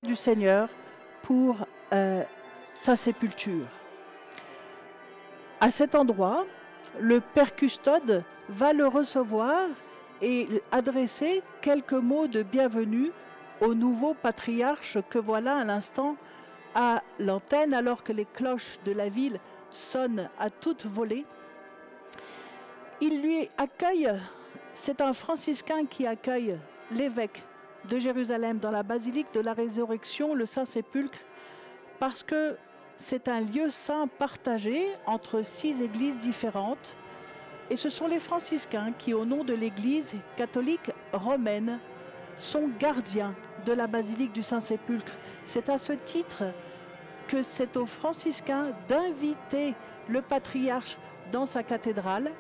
du Seigneur pour sa sépulture. À cet endroit, le Père Custode va le recevoir et adresser quelques mots de bienvenue au nouveau patriarche que voilà à l'instant à l'antenne alors que les cloches de la ville sonnent à toute volée. Il lui accueille, c'est un franciscain qui accueille l'évêque de Jérusalem dans la basilique de la Résurrection, le Saint-Sépulcre, parce que c'est un lieu saint partagé entre 6 églises différentes. Et ce sont les franciscains qui, au nom de l'Église catholique romaine, sont gardiens de la basilique du Saint-Sépulcre. C'est à ce titre que c'est aux franciscains d'inviter le patriarche dans sa cathédrale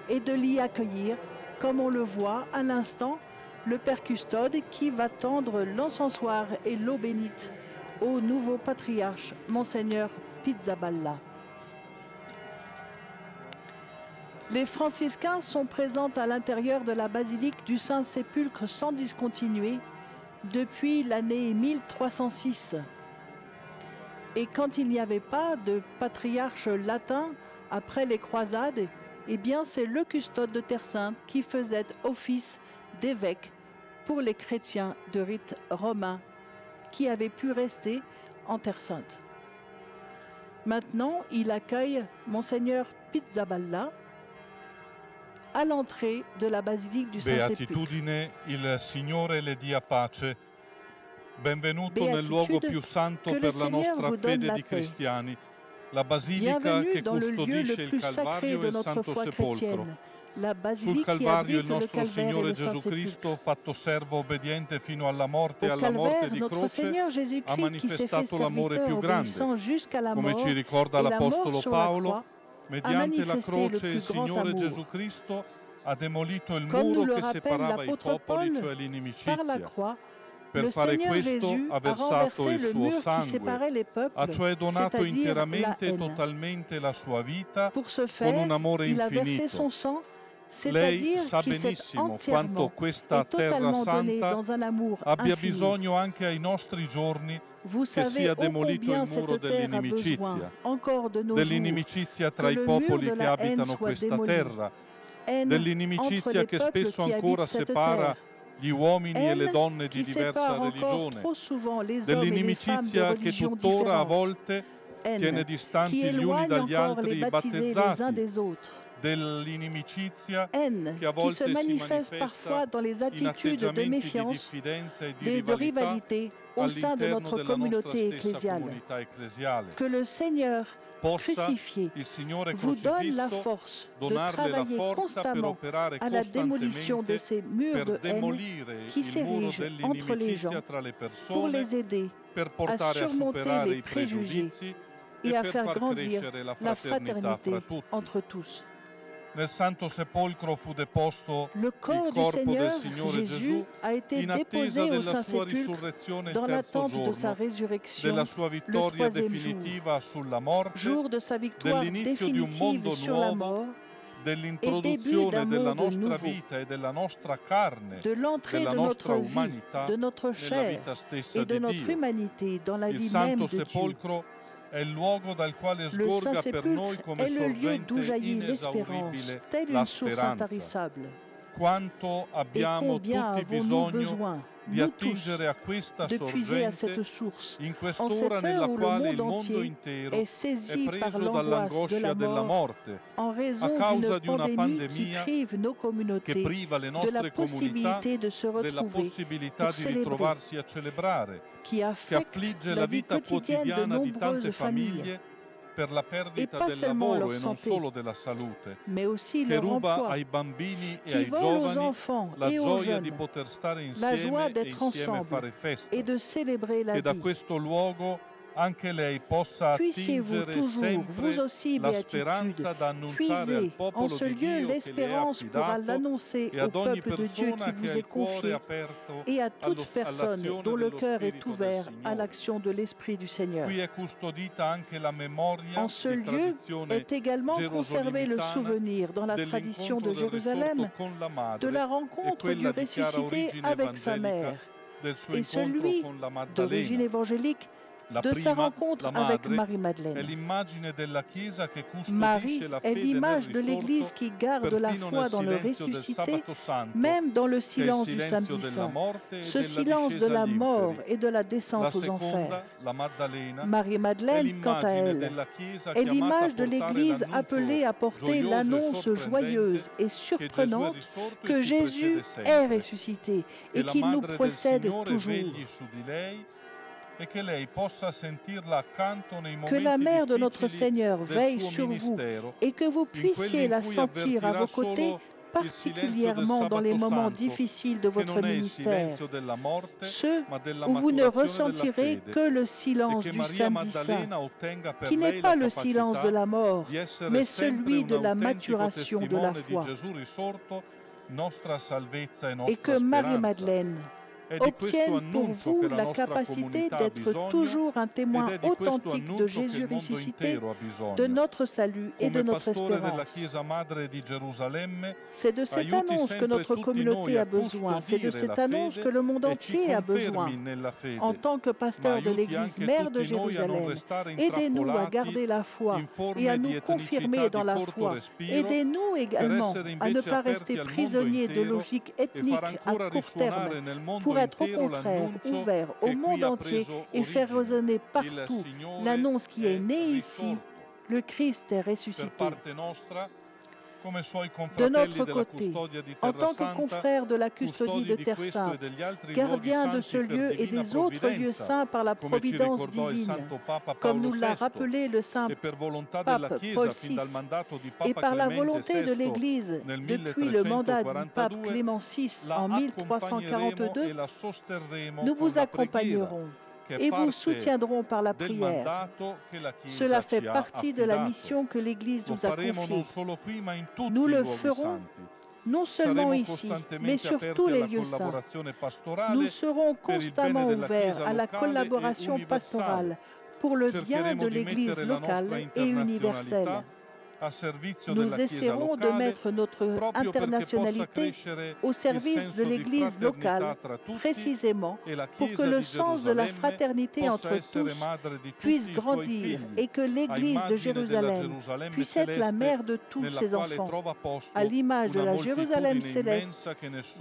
et de l'y accueillir, comme on le voit à l'instant, le Père Custode qui va tendre l'encensoir et l'eau bénite au nouveau patriarche, Monseigneur Pizzaballa. Les franciscains sont présents à l'intérieur de la basilique du Saint-Sépulcre sans discontinuer depuis l'année 1306. Et quand il n'y avait pas de patriarche latin après les croisades, eh bien c'est le custode de Terre Sainte qui faisait office d'évêque pour les chrétiens de rite romain qui avaient pu rester en Terre Sainte. Maintenant, il accueille Monseigneur Pizzaballa à l'entrée de la basilique du Saint-Sépulcre. Beatitudine, il Signore le dia pace. Benvenuto nel luogo più santo per la nostra fede di cristiani, la basilica che custodisce il Calvario e il Santo Sepolcro. Sul Calvario il nostro Signore Gesù Cristo, fatto servo obbediente fino alla morte e alla morte di croce, ha manifestato l'amore più grande, come ci ricorda l'Apostolo Paolo. Mediante la croce il Signore Gesù Cristo ha demolito il muro che separava i popoli, cioè l'inimicizia. Per fare questo ha versato il suo sangue, ha cioè donato interamente e totalmente la sua vita con un amore infinito. Lei sa benissimo quanto questa Terra Santa abbia bisogno anche ai nostri giorni che sia demolito il muro dell'inimicizia tra i popoli che abitano questa terra, dell'inimicizia che spesso ancora separa gli uomini e le donne di diversa religione, dell'inimicizia che tuttora a volte tiene distanti gli uni dagli altri i battezzati, dell'inimicizia che a volte si manifesta in atteggiamenti di diffidenza e di rivalità all'interno della nostra stessa comunità ecclesiale. Possa il Signore crocifisso donarle la forza per operare costantemente per demolire il muro dell'inimicizia tra le persone, per portare a superare i pregiudizi e per far crescere la fraternità fra tutti. Nel Santo Sepolcro fu deposto il corpo del Signore Gesù in attesa della sua risurrezione il terzo giorno, della sua vittoria definitiva sulla morte, dell'inizio di un mondo nuovo, dell'introduzione della nostra vita e della nostra carne, della nostra umanità nella vita stessa di Dio. Il Santo Sepolcro è il luogo dal quale sgorga per noi come sorgente inesauribile la speranza. Quanto abbiamo tutti bisogno di attingere a questa sorgente in quest'ora nella quale il mondo intero è preso dall'angoscia della morte a causa di una pandemia che priva le nostre comunità della possibilità di ritrovarsi a celebrare, che affligge la vita quotidiana di tante famiglie per la perdita del lavoro e non solo della salute, che ruba ai bambini e ai giovani la gioia di poter stare insieme e insieme fare festa, che da questo luogo anche lei possa attingere sempre la speranza da annunciare al popolo di Dio che le è affidato e ad ogni persona che ha il cuore aperto all'azione dello Signore. Qui è custodita anche la memoria di tradizione gerosolimitana dell'incontro del risorto con la madre e quella di chiara origine evangelica et celui d'origine évangélique de sa rencontre avec Marie-Madeleine. Marie est l'image de l'Église qui garde la foi dans le ressuscité, même dans le silence du samedi saint, ce silence de la mort et de la descente aux enfers. Marie-Madeleine, quant à elle, est l'image de l'Église appelée à porter l'annonce joyeuse et surprenante que Jésus est ressuscité et qu'il nous précède toujours. Que la mère de notre Seigneur veille sur vous et que vous puissiez la sentir à vos côtés, particulièrement dans les moments difficiles de votre ministère, ceux où vous ne ressentirez que le silence du samedi saint, qui n'est pas le silence de la mort, mais celui de la maturation de la foi. Et que Marie-Madeleine obtiennent pour vous la capacité d'être toujours un témoin authentique de Jésus ressuscité, de notre salut et de notre espérance. C'est de cette annonce que notre communauté a besoin, c'est de cette annonce que le monde entier a besoin. En tant que pasteur de l'Église mère de Jérusalem, aidez-nous à garder la foi et à nous confirmer dans la foi. Aidez-nous également à ne pas rester prisonniers de logiques ethniques à court terme, pour être au contraire ouvert au monde entier et faire résonner partout l'annonce qui est née ici, le Christ est ressuscité. De notre côté, en tant que confrères de la custodie de Terre Sainte, gardiens de ce lieu et des autres lieux saints par la providence divine, comme nous l'a rappelé le saint pape Paul VI, et par la volonté de l'Église depuis le mandat du pape Clément VI en 1342, nous vous accompagnerons et vous soutiendrons par la prière. Cela fait partie de la mission que l'Église nous a confiée. Nous le ferons non seulement ici, mais sur tous les lieux saints. Nous serons constamment ouverts à la collaboration pastorale pour le bien de l'Église locale et universelle. Nous essaierons de mettre notre internationalité au service de l'Église locale, précisément pour que le sens de la fraternité entre tous puisse grandir et que l'Église de Jérusalem puisse être la mère de tous ses enfants, à l'image de la Jérusalem céleste,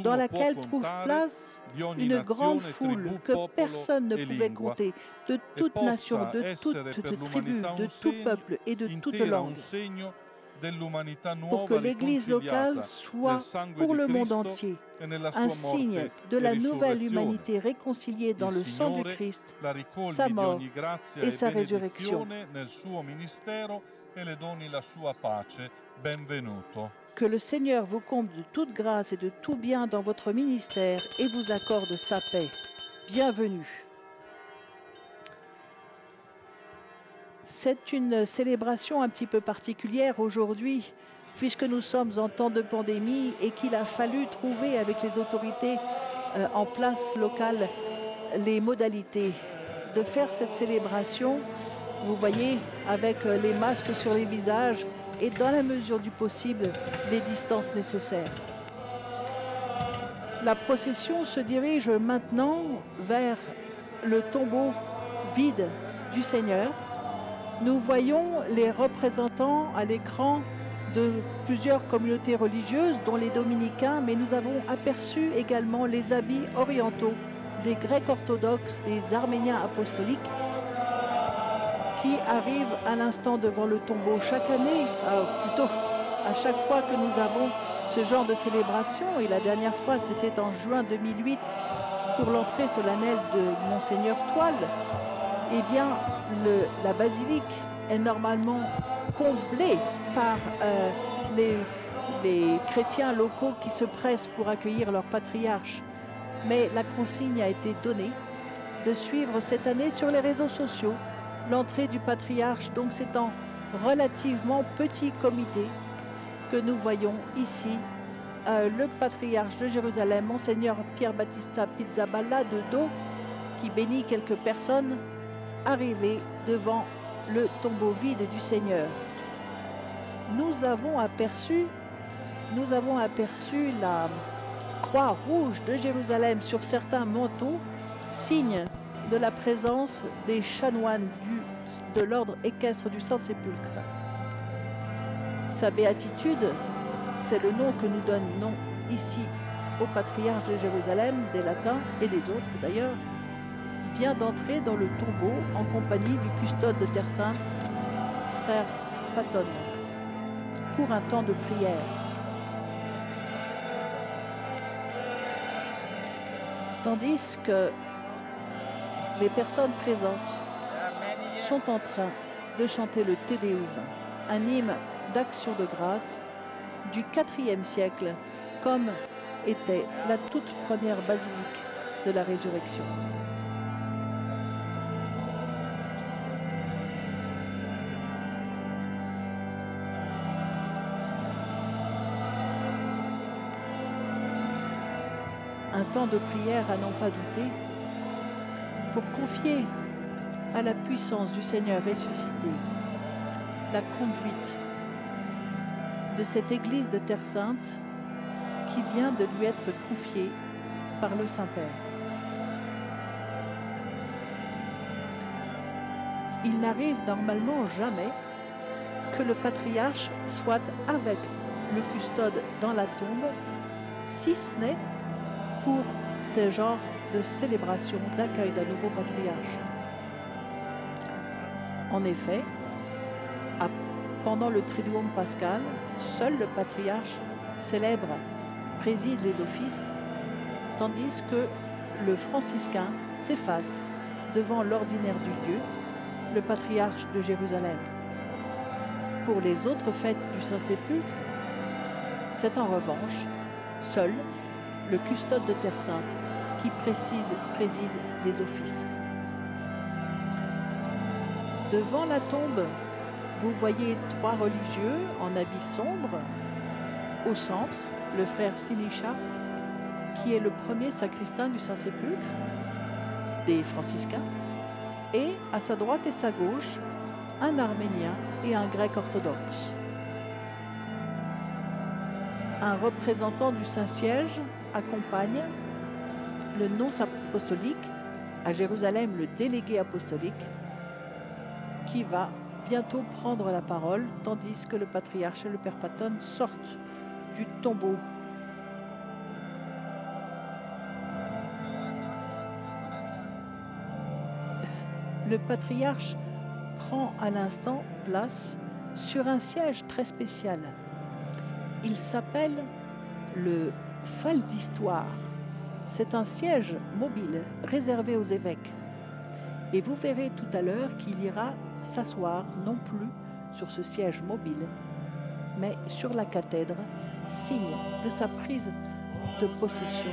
dans laquelle trouve place une grande foule que personne ne pouvait compter, de toute nation, de toute tribu, de tout peuple et de toute langue, pour que l'Église locale soit pour le monde entier un signe de la nouvelle humanité réconciliée dans le sang du Christ, sa mort et sa résurrection. Que le Seigneur vous comble de toute grâce et de tout bien dans votre ministère et vous accorde sa paix. Bienvenue. C'est une célébration un petit peu particulière aujourd'hui, puisque nous sommes en temps de pandémie et qu'il a fallu trouver avec les autorités en place locale les modalités de faire cette célébration. Vous voyez, avec les masques sur les visages et dans la mesure du possible, les distances nécessaires. La procession se dirige maintenant vers le tombeau vide du Seigneur. Nous voyons les représentants à l'écran de plusieurs communautés religieuses, dont les dominicains, mais nous avons aperçu également les habits orientaux des Grecs orthodoxes, des Arméniens apostoliques, qui arrivent à l'instant devant le tombeau chaque année, plutôt à chaque fois que nous avons ce genre de célébration, et la dernière fois c'était en juin 2008 pour l'entrée solennelle de Monseigneur Toile. Eh bien, la basilique est normalement comblée par les chrétiens locaux qui se pressent pour accueillir leur patriarche. Mais la consigne a été donnée de suivre cette année sur les réseaux sociaux l'entrée du patriarche. Donc c'est en relativement petit comité que nous voyons ici le patriarche de Jérusalem, Monseigneur Pierre Battista Pizzaballa de dos, qui bénit quelques personnes arrivées devant le tombeau vide du Seigneur. Nous avons aperçu la croix rouge de Jérusalem sur certains manteaux, signe de la présence des chanoines de l'ordre équestre du Saint-Sépulcre. Sa béatitude, c'est le nom que nous donnons ici au patriarche de Jérusalem, des Latins et des autres d'ailleurs, vient d'entrer dans le tombeau en compagnie du custode de Terre Sainte, frère Paton, pour un temps de prière. Tandis que les personnes présentes sont en train de chanter le Te Deum, un hymne d'action de grâce du IVe siècle, comme était la toute première basilique de la Résurrection. Un temps de prière à n'en pas douter, pour confier à la puissance du Seigneur ressuscité la conduite de cette église de Terre Sainte qui vient de lui être confiée par le Saint-Père. Il n'arrive normalement jamais que le patriarche soit avec le custode dans la tombe, si ce n'est pour ce genre de célébration d'accueil d'un nouveau patriarche. En effet, pendant le Triduum pascal, seul le patriarche célèbre, préside les offices, tandis que le franciscain s'efface devant l'ordinaire du lieu, le patriarche de Jérusalem. Pour les autres fêtes du Saint-Sépulcre, c'est en revanche seul le custode de Terre Sainte qui préside les offices. Devant la tombe, vous voyez 3 religieux en habits sombres. Au centre, le frère Sinisha, qui est le premier sacristain du Saint-Sépulcre, des franciscains, et à sa droite et sa gauche, un arménien et un grec orthodoxe. Un représentant du Saint-Siège accompagne le nonce apostolique, à Jérusalem le délégué apostolique, qui va bientôt prendre la parole, tandis que le patriarche et le père Paton sortent du tombeau. Le patriarche prend à l'instant place sur un siège très spécial. Il s'appelle le Fal d'Histoire. C'est un siège mobile réservé aux évêques. Et vous verrez tout à l'heure qu'il ira s'asseoir non plus sur ce siège mobile, mais sur la cathèdre, signe de sa prise de possession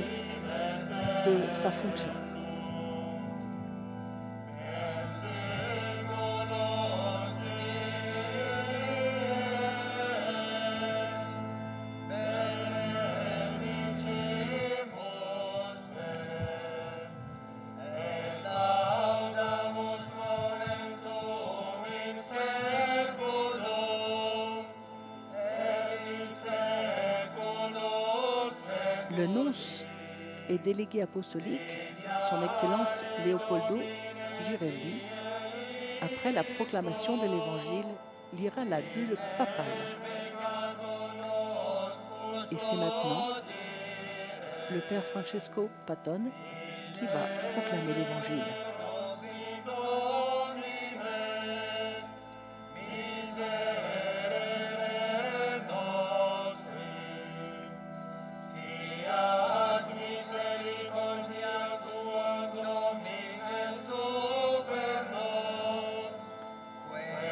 de sa fonction. Le nonce et délégué apostolique, son Excellence Leopoldo Girelli, après la proclamation de l'Évangile, lira la bulle papale. Et c'est maintenant le père Francesco Paton qui va proclamer l'Évangile.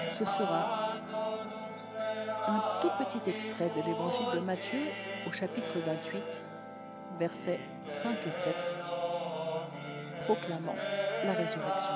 Ce sera un tout petit extrait de l'Évangile de Matthieu au chapitre 28, versets 5 et 7, proclamant la résurrection.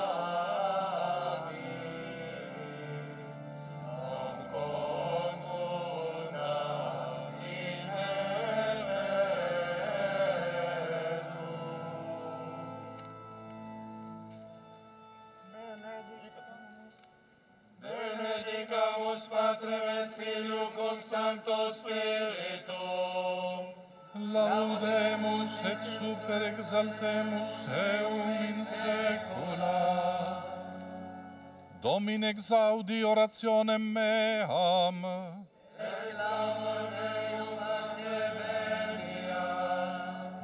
Patrem et Filium cum Sancto Spiritum. Laudemus Benedicamus et super exaltemus eum in saecula. Domine exaudi orationem meam. Et clamor meum ad te venia.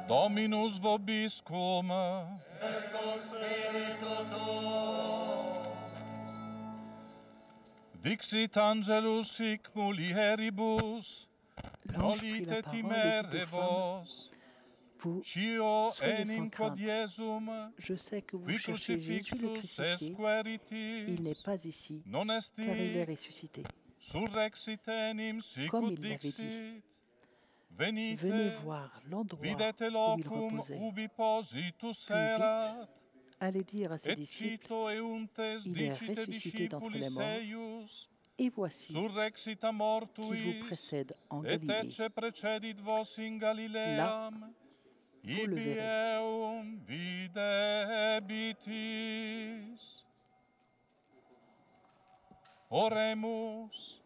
Dominus vobiscum. Et cum spiritu tuo. Dixit angelus hic mulieribus. Nolite timere vos. Cio enim quod Iesum, je sais que vous cherchez Jésus le crucifié. Il n'est pas ici, non esti, car il est ressuscité. Surrexit enim comme sicut il l'avait dit. dixit. Venite, venez voir l'endroit videte où il locum reposait. ubi positus Plus erat. vite, allez dire à ses Et disciples, cito euntes il est dicite ressuscité d'entre les discipulis morts. eius. Et voici Surrexita qu'il mortuis. vous précède en Et Galilée. ecce precedit vos in Galileam. Vous le Ibi verrez. eum videbitis. Oremus.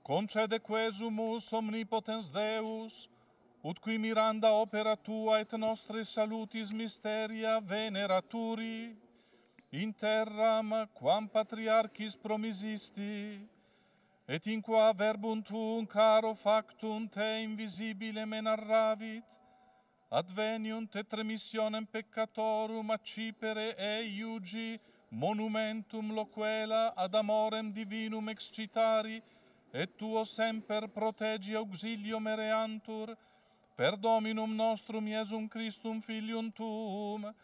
Concede quesumus omnipotens Deus, ut qui miranda opera tua et nostri salutis mysteria veneraturi, in terram quam patriarchis promisisti, et in qua verbum tuum caro factum te invisibile narravit, adveniunt et remissionem peccatorum accipere e iugi monumentum loquela ad amorem divinum excitari, et tuo semper protegi auxilio mereantur, per Dominum nostrum Iesum Christum Filium tuum,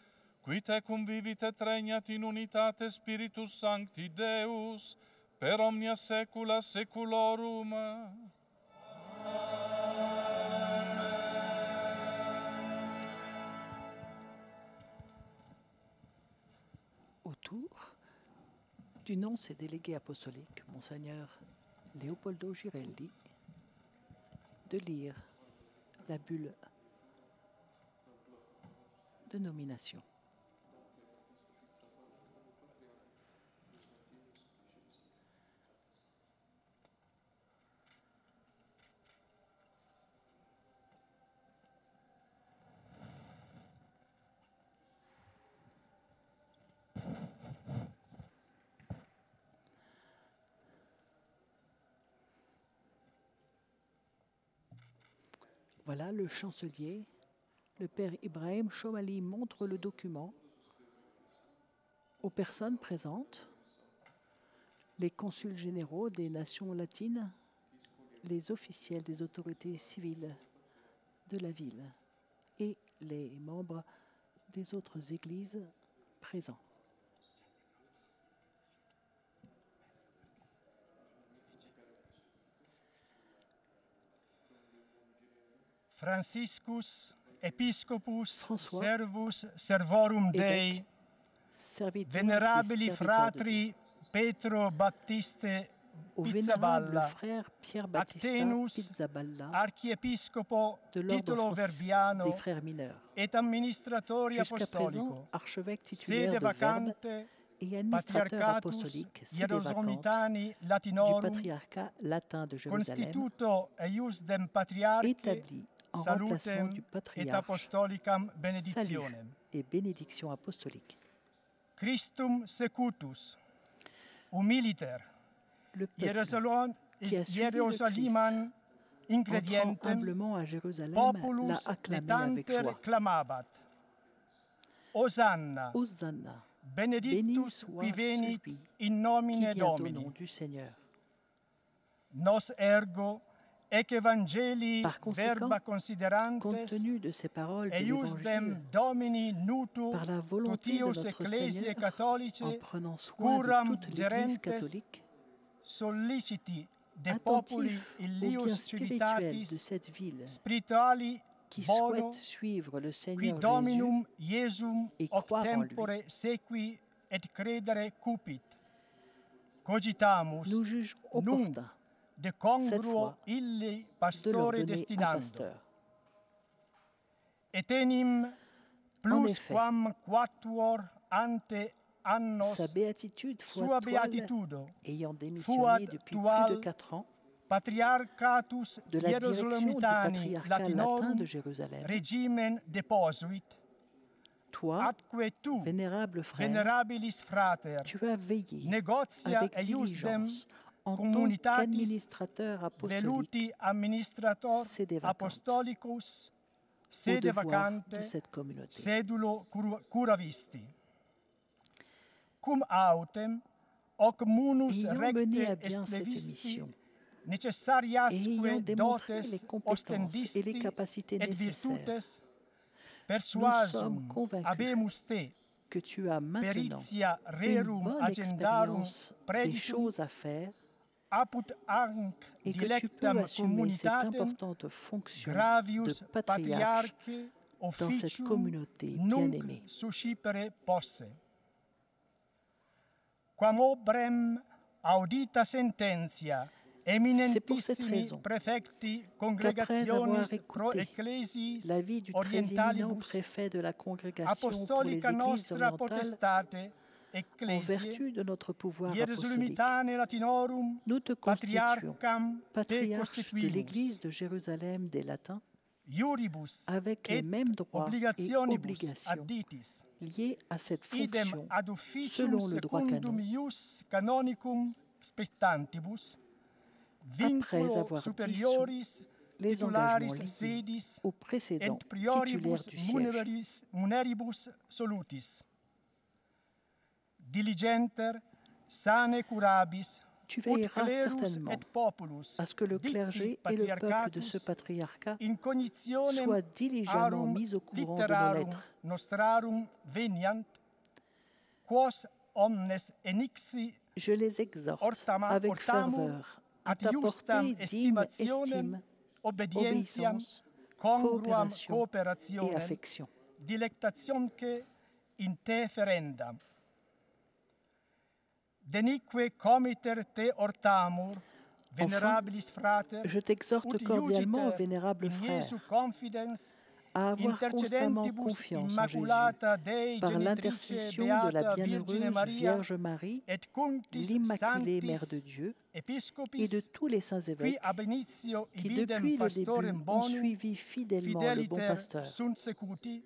qui tecum vivit et regnat in unitate Spiritus Sancti Deus, per omnia saecula saeculorum. Autour du nonce et délégué apostolique, Monseigneur Leopoldo Girelli, de lire la bulle de nomination. Voilà, le chancelier, le père Ibrahim Chomali, montre le document aux personnes présentes, les consuls généraux des nations latines, les officiels des autorités civiles de la ville et les membres des autres églises présents. Franciscus, Episcopus, François, Servus, Servorum Dei, Venerabili Fratri Petro Battiste au vénérable Pizzaballa, frère Pierre Battista Actenus, Pizzaballa, Archiepiscopo de Titolo l'ordre Verbiano, des frères mineurs, et Administratori jusqu'à présent Apostolico, archevêque titulaire Sede de Verbe vacante, et administrateur Patriarchatus apostolique, sede vacante Hierosomitani du Latinorum, patriarcat latin de Jérusalem, constituto eiusdem Patriarche, établi en remplacement du salutem et patriarche, apostolicam salut benedictionem. et bénédiction apostolique. Christum secutus, humiliter, Le peuple qui a suivi le Hierosaliman Christ, ingredientem, entrant humblement à Jérusalem, populus l'a acclamé avec letanter joie. clamabat. Hosanna, Hosanna, benedictus béni qui soit venit celui in qui nomine vient au Domini. nom du Seigneur. Nos ergo, ec evangelii Par conséquent, verba compte considerantes, tenu de ces paroles de eiusdem l'Évangile, Domini nutu par la volonté de totius notre ecclesiae Seigneur, catholicae, en prenant soin curam de toute l'Église gerentes, catholique, solliciti de populi attentif au bien illius spirituel de civitatis, cette ville, spirituali qui bono, souhaite suivre le qui Seigneur Dominum Iesum et hoc croire en lui. tempore sequi et credere cupit. Cogitamus, Jésus, nous juge nunc, opportun de cette congruo fois illi de pastore l'ordonner un destinando. pasteur. Et enim En plus effet, quam quatuor ante annos sa béatitude sua fois toile, beatitudo ayant fuat démissionné depuis plus de tual 4 ans, Patriarchatus de la direction du Hieronymitani patriarcat latin Latinorum de Jérusalem, regimen deposuit, toi, atque tu, vénérable frère, venerabilis frater, tu as veillé negotia avec eiusdem diligence en tant communitatis qu'administrateur apostolique veluti administrator sede vacante, apostolicus au sede devoir vacante de cette communauté. sedulo curavisti. Cum autem hoc munus Ayant mené à recte bien est cette levisti mission et necessariasque ayant démontré les dotes compétences et les ostendisti capacités et nécessaires, virtutes nous persuasum sommes convaincus habemus te que tu as maintenant peritia une rerum bonne agendarum expérience des preditum choses à faire apud anc et que tu peux dilectam assumer cette communitatem importante fonction gravius de patriarche patriarche dans cette officium communauté nunc bien-aimée. suscipere posse. Quam obrem audita sententia C'est pour cette eminentissimi raison prefecti qu'après avoir congregationis pro écouté ecclesiis l'avis du très éminent orientalibus préfet de la congrégation pour les apostolica églises nostra orientales, potestate en ecclesiae vertu de notre pouvoir apostolique, Hierusolymitane Latinorum nous te constituons patriarcham te patriarche de constituimus l'Église de Jérusalem des Latins iuribus avec les et mêmes droits et obligationibus obligations additis liées à cette idem fonction ad officium selon le droit secundum canon. ius canonicum spectantibus Après vinculo avoir superioris les titularis engagements liés sedis au précédent et prioribus titulaire du siège. muneribus solutis diligenter sane curabis Tu ut veilleras clerus certainement et populus à ce que le clergé et le peuple de ce patriarcat in cognitionem soient diligemment arum mis au courant de nos litterarum lettres, nostrarum veniant, quos omnes enixi je les exhorte avec hortamur ferveur à ad iustam t'apporter digne estimationem, estime, obedientiam, obéissance, congruam coopération et cooperationem, affection. dilectationque in te ferendam. Denique comiter te hortamur, venerabilis frater, Je t'exhorte ut cordialement, iugite vénérable in frère, Iesu confidens à avoir constamment intercedentibus confiance en Jésus immaculata Dei par genitrice l'intercession de la beata Virgine bienheureuse Maria Vierge Marie, et cunctis l'Immaculée Mère de sanctis Dieu, episcopis et de tous les saints qui évêques ab initio qui ibidem depuis le pastorem début ont bonum suivi fidèlement le bon fideliter pasteur. sunt secuti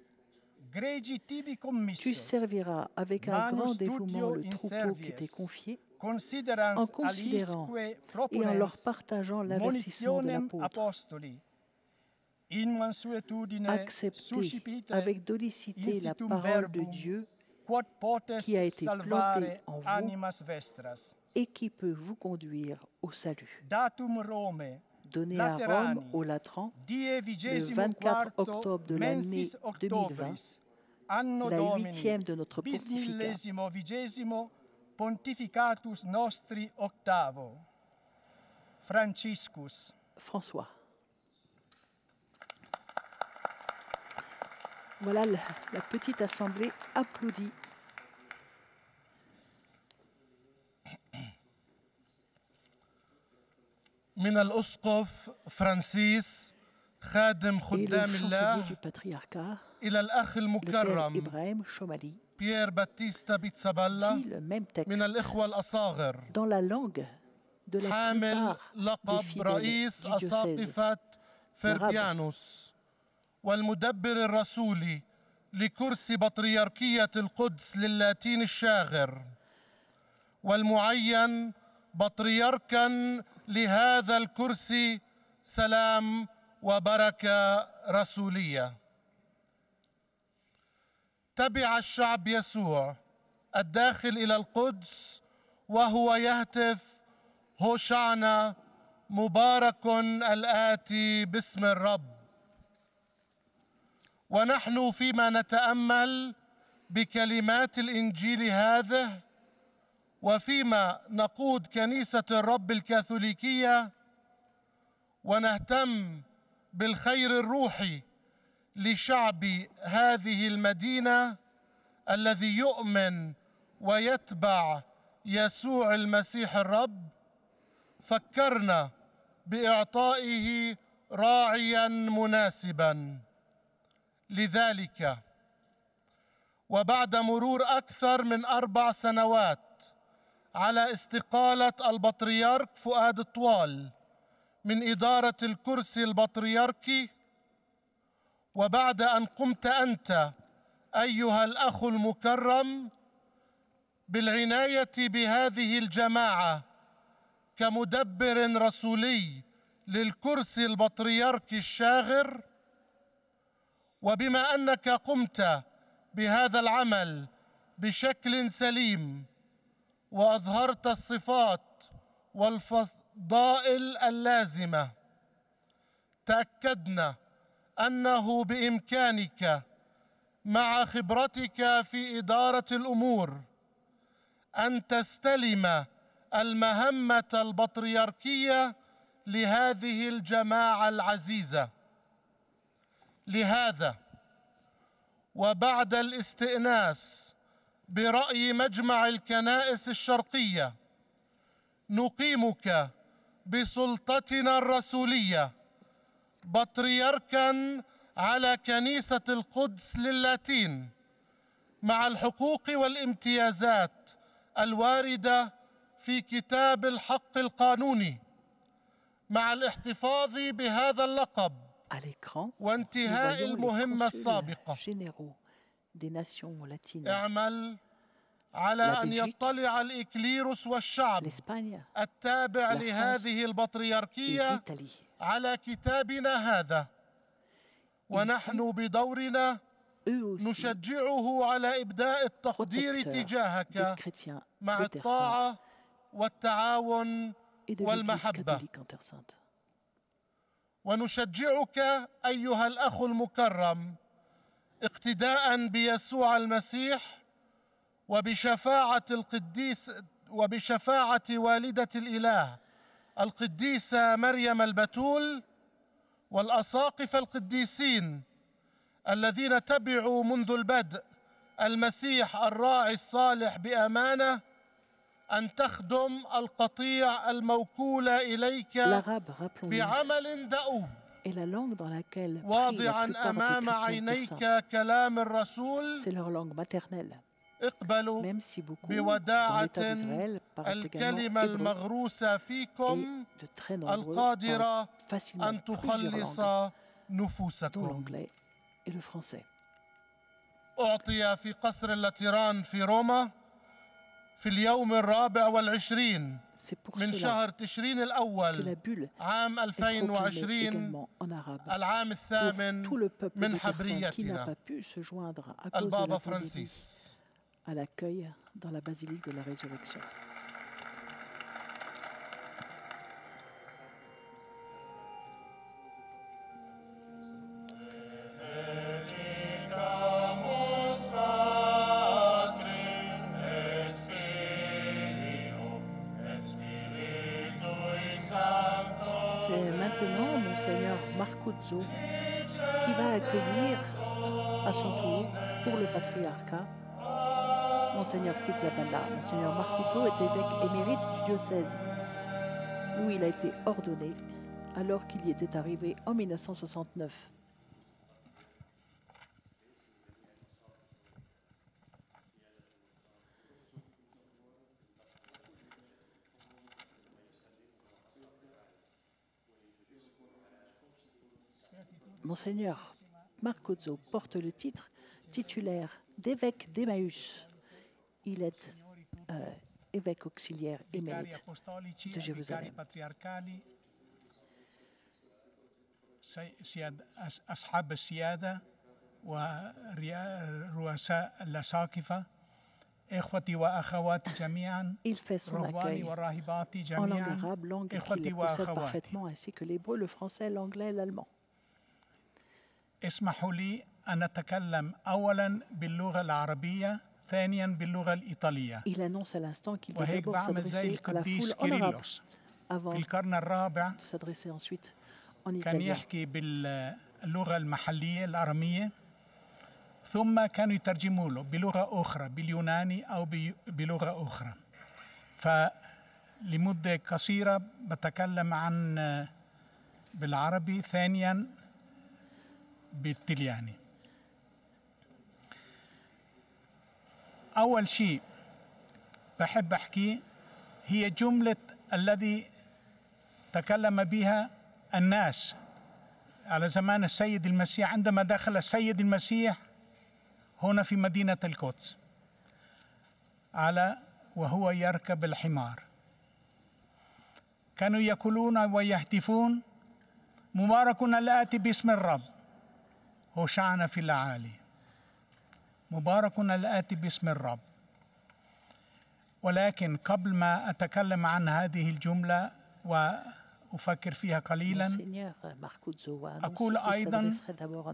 gregi tibi commisso Tu serviras avec un manus grand dévouement studio le in troupeau qui t'est servies, confié, considerans en considérant alisque et en leur proponens partageant l'avertissement de monitionem l'apôtre. apostoli in mansuetudine Accepter suscipite avec dolicité la incitum parole de verbum, Dieu quod potest qui a été salvare plantée en vous animas vestras. et qui peut vous conduire au salut. Datum Rome, Donné à Rome, Laterani, au Latran, die le 24 octobre de l'année mensis 2020, octobris, anno la Domini, 8e de notre bis pontificat. millesimo vigesimo pontificatus nostri octavo. Franciscus. François. Voilà, la petite assemblée applaudit. من الأسقف فرانسيس خادم Et le خدام chancelier الله du patriarcat, إلى الأخ le père المكرم Ibrahim Chomali, بيير باتيستا بيتسابالا dit le même texte من الإخوة الأصاغر dans la langue de la حامل plupart des لقب fidèles رئيس du diocèse. أساقفة فربيانوس والمدبر الرسولي لكرسي بطريركية القدس للاتين الشاغر والمعين بطريركا لهذا الكرسي سلام وبركة رسولية. تبع الشعب يسوع الداخل إلى القدس وهو يهتف هوشعنا مبارك الآتي باسم الرب. ونحن فيما نتأمل بكلمات الإنجيل هذه وفيما نقود كنيسة الرب الكاثوليكية ونهتم بالخير الروحي لشعب هذه المدينة الذي يؤمن ويتبع يسوع المسيح الرب، فكرنا بإعطائه راعيا مناسبا. لذلك وبعد مرور أكثر من 4 سنوات على استقالة البطريرك فؤاد الطوال من إدارة الكرسي البطريركي، وبعد أن قمت أنت أيها الأخ المكرم بالعناية بهذه الجماعة كمدبر رسولي للكرسي البطريركي الشاغر، وبما أنك قمت بهذا العمل بشكل سليم وأظهرت الصفات والفضائل اللازمة، تأكدنا أنه بإمكانك مع خبرتك في إدارة الأمور أن تستلم المهمة البطريركية لهذه الجماعة العزيزة. لهذا وبعد الاستئناس برأي مجمع الكنائس الشرقية نقيمك بسلطتنا الرسولية بطريركاً على كنيسة القدس للاتين، مع الحقوق والامتيازات الواردة في كتاب الحق القانوني، مع الاحتفاظ بهذا اللقب وانتهاء المهمة السابقة. اعمل على أن يطلع الإكليروس والشعب التابع لهذه البطريركية على كتابنا هذا، ونحن بدورنا نشجعه على إبداء التقدير تجاهك مع الطاعة والتعاون والمحبة. ونشجعك أيها الأخ المكرم اقتداء بيسوع المسيح وبشفاعة والدة الإله القديسة مريم البتول والأساقفة القديسين الذين تبعوا منذ البدء المسيح الراعي الصالح بأمانة، أن تخدم القطيع الموكول إليك بعمل دؤوب، واضعاً أمام عينيك كلام الرسول، اقبلوا بوداعة الكلمة المغروسة فيكم القادرة أن تخلص نفوسكم. أعطي في قصر اللاتران في روما في اليوم 24 من شهر تشرين الأول عام 2020 العام الثامن من حبريتنا البابا فرانسيس. À l'accueil dans la basilique de la Résurrection. C'est maintenant Monseigneur Marcuzzo qui va accueillir à son tour pour le patriarcat Monseigneur Pizzaballa. Monseigneur Marcuzzo est évêque émérite du diocèse où il a été ordonné alors qu'il y était arrivé en 1969. Monseigneur Marcuzzo porte le titre titulaire d'évêque d'Emmaüs. Il est évêque auxiliaire émérite de Jérusalem. أصحاب السيادة ورؤساء الأساقفة إخوتي وأخواتي جميعا رهباني وراهباتي جميعا إخوتي وأخواتي ainsi que l'hébreu, le français, l'anglais et l'allemand. اسمحوا لي أن أتكلم أولا باللغة العربية ثانيا باللغة الإيطالية. Il annonce à l'instant qu'il va وهيك d'abord بعمل زي s'adresser à la القديس foule en arabe كيرلس avant في القرن الرابع. de s'adresser ensuite en كان italien. يحكي باللغة المحلية الأرامية، ثم كانوا يترجموا له بلغة أخرى باليوناني أو بلغة أخرى. فلمدة قصيرة بتكلم عن بالعربي، ثانيا بالإيطالياني. أول شيء بحب أحكي هي جملة الذي تكلم بها الناس على زمان السيد المسيح، عندما دخل السيد المسيح هنا في مدينة القدس وهو يركب الحمار، كانوا يقولون ويهتفون: مبارك الآتي باسم الرب، هوشعنا في الأعالي. مبارك الآتي باسم الرب. ولكن قبل ما أتكلم عن هذه الجملة وأفكر فيها قليلا، أقول أيضا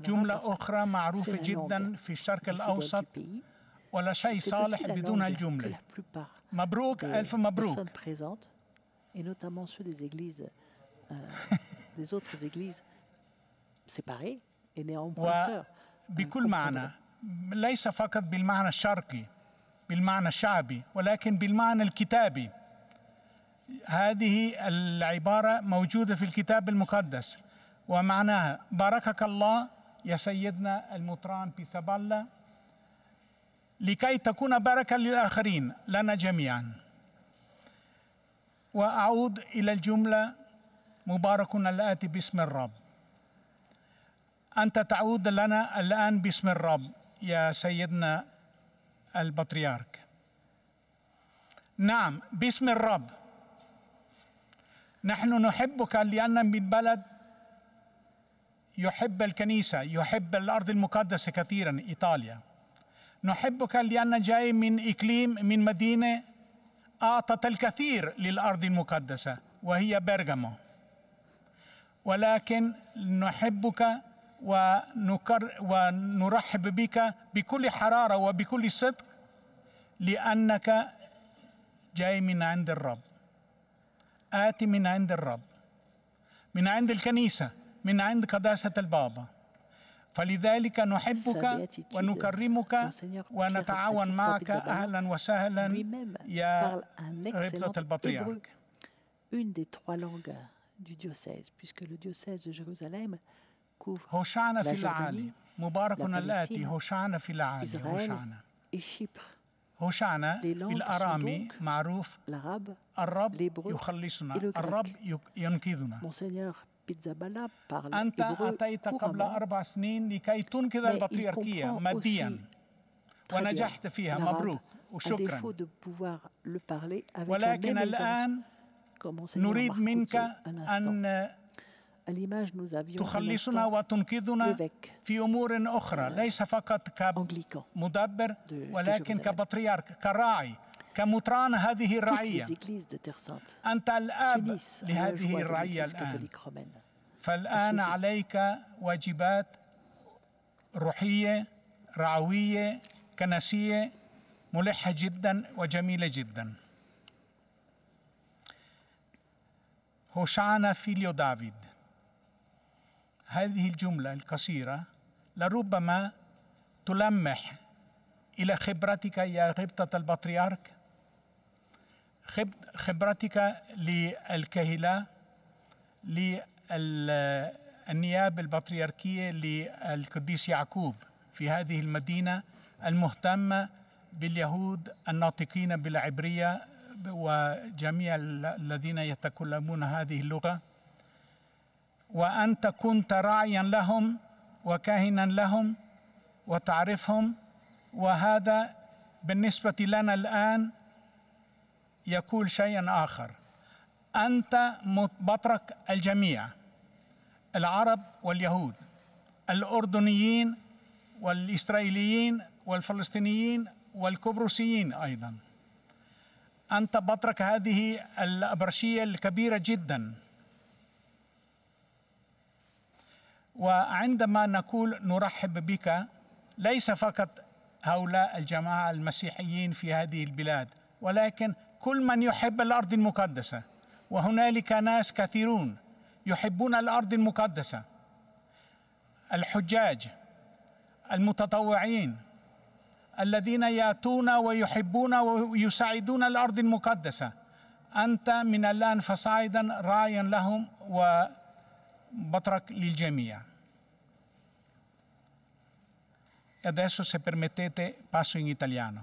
جملة أخرى معروفة جدا في الشرق الأوسط، ولا شيء صالح بدون الجملة: مبروك، ألف مبروك. Et notamment ceux des églises, des autres églises séparées et néanmoins sœurs. بكل معنى، ليس فقط بالمعنى الشرقي بالمعنى الشعبي، ولكن بالمعنى الكتابي. هذه العبارة موجودة في الكتاب المقدس، ومعناها: باركك الله يا سيدنا المطران بيسابالا، لكي تكون بركة للآخرين لنا جميعا. وأعود إلى الجملة: مبارك الآتي باسم الرب. أنت تعود لنا الآن باسم الرب يا سيدنا البطريرك. نعم، باسم الرب. نحن نحبك لأن من بلد يحب الكنيسة، يحب الأرض المقدسة كثيرا، إيطاليا. نحبك لأن جاي من إقليم، من مدينة أعطت الكثير للأرض المقدسة وهي برغامو. ولكن نحبك ونرحب بك بكل حرارة وبكل صدق، لأنك جاي من عند الرب، آتي من عند الرب، من عند الكنيسة، من عند قداسة البابا. فلذلك نحبك ونكرمك ونتعاون معك. أهلا وسهلا يا ربطة البطريرك. Une des trois langues du diocèse, puisque le diocèse de Jérusalem couvre هوشعنا في la الأعالي. مبارك الآتي، هوشعنا في الأعالي. هوشعنا. هوشعنا في الأرامي معروف: الرب يخلصنا، الرب ينقذنا. أنت أتيت قبل 4 سنين لكي تنقذ البطريركية ماديا، ونجحت فيها. مبروك وشكرا. ولكن الآن نريد منك أن تخلصنا وتنقذنا في أمور أخرى، ليس فقط كمدبر ولكن كبطريرك، كراعي، كمطران هذه الرعية. أنت الآب لهذه الرعية الآن. فالآن عليك واجبات روحية، رعوية، كنسية ملحة جدا وجميلة جدا. هوشعنا فيليو دافيد. هذه الجملة القصيرة لربما تلمح إلى خبرتك يا غبطة البطريرك، خبرتك للكهنة، للنيابة البطريركية للقديس يعقوب في هذه المدينة المهتمة باليهود الناطقين بالعبرية وجميع الذين يتكلمون هذه اللغة. وأنت كنت راعيا لهم وكاهنا لهم وتعرفهم، وهذا بالنسبة لنا الآن يقول شيئا آخر: أنت بطرك الجميع، العرب واليهود، الأردنيين والإسرائيليين والفلسطينيين والقبرصيين أيضا. أنت بطرك هذه الأبرشية الكبيرة جدا. وعندما نقول نرحب بك، ليس فقط هؤلاء الجماعة المسيحيين في هذه البلاد، ولكن كل من يحب الأرض المقدسة. وهنالك ناس كثيرون يحبون الأرض المقدسة: الحجاج، المتطوعين، الذين يأتون ويحبون ويساعدون الأرض المقدسة. أنت من الآن فصاعدا راعيا لهم وبطرك للجميع. Adesso, se permettete, passo in italiano.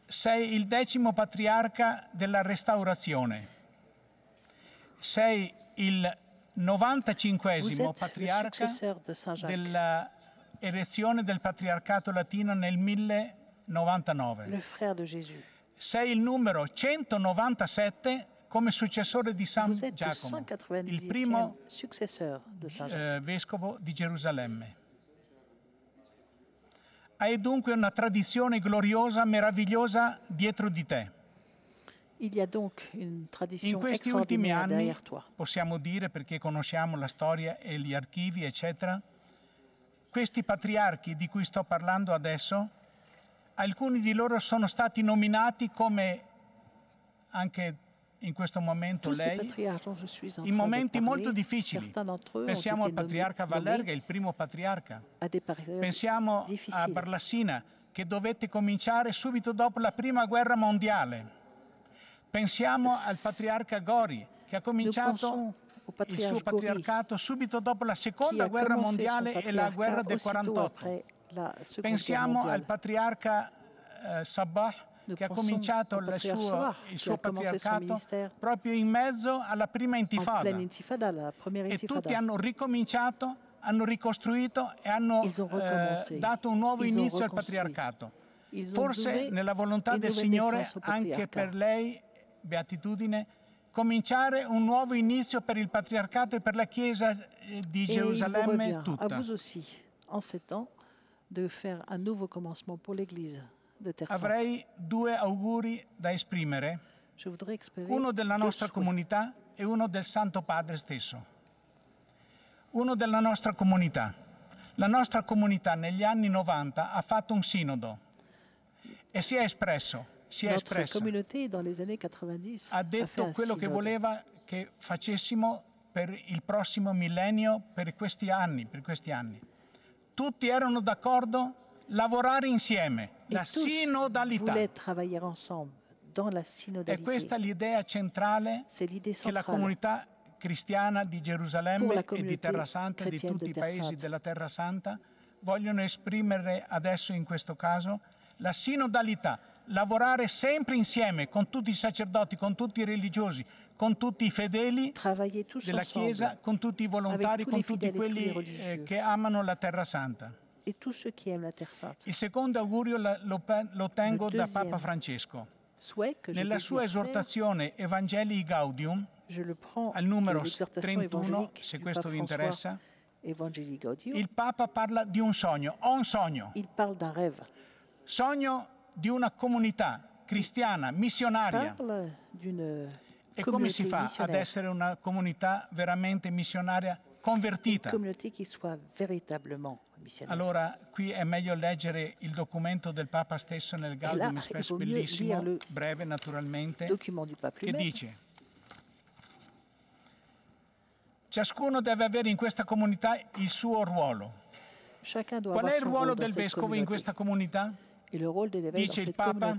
Sei il 10° patriarca della Restaurazione. Sei il 95esimo patriarca dell'erezione del patriarcato latino nel 1099. Sei il numero 197 come successore di San Giacomo, il primo vescovo di Gerusalemme. Hai dunque una tradizione gloriosa, meravigliosa dietro di te. In questi ultimi anni, possiamo dire, perché conosciamo la storia e gli archivi, eccetera, questi patriarchi di cui sto parlando adesso, alcuni di loro sono stati nominati come, anche in questo momento lei, in momenti molto difficili. Pensiamo al patriarca Valerga, il primo patriarca. Pensiamo a Barlassina, che dovette cominciare subito dopo la Prima Guerra Mondiale. Pensiamo al patriarca Gori, che ha cominciato il suo patriarcato subito dopo la Seconda Guerra Mondiale e la guerra del 48. Pensiamo al patriarca Sabah, che ha cominciato il suo patriarcato proprio in mezzo alla prima intifada. E tutti hanno ricominciato, hanno ricostruito e hanno dato un nuovo inizio al patriarcato. Forse nella volontà del Signore, anche per lei, beatitudine, cominciare un nuovo inizio per il patriarcato e per la Chiesa di Gerusalemme tutta. Avrei due auguri da esprimere, uno della nostra comunità e uno del Santo Padre stesso. Uno della nostra comunità. La nostra comunità negli anni 90 ha fatto un sinodo e si è espressa, ha detto quello che voleva che facessimo per il prossimo millennio, per questi anni. Tutti erano d'accordo lavorare insieme, la sinodalità. E questa è l'idea centrale che la comunità cristiana di Gerusalemme e di Terra Santa e di tutti i paesi della Terra Santa vogliono esprimere adesso in questo caso, la sinodalità, lavorare sempre insieme con tutti i sacerdoti, con tutti i religiosi, con tutti i fedeli della Chiesa, con tutti i volontari, con tutti quelli che amano la Terra Santa. Il secondo augurio lo tengo da Papa Francesco. Nella sua esortazione Evangelii Gaudium, al numero 31, se questo vi interessa, il Papa parla di un sogno. Ho un sogno. Sogno di una comunità cristiana, missionaria. E come si fa ad essere una comunità veramente missionaria convertita? Allora, qui è meglio leggere il documento del Papa stesso nel Gaudium Spes, bellissimo, breve naturalmente, che dice: ciascuno deve avere in questa comunità il suo ruolo. Qual è il ruolo del vescovo in questa comunità? Dice il Papa,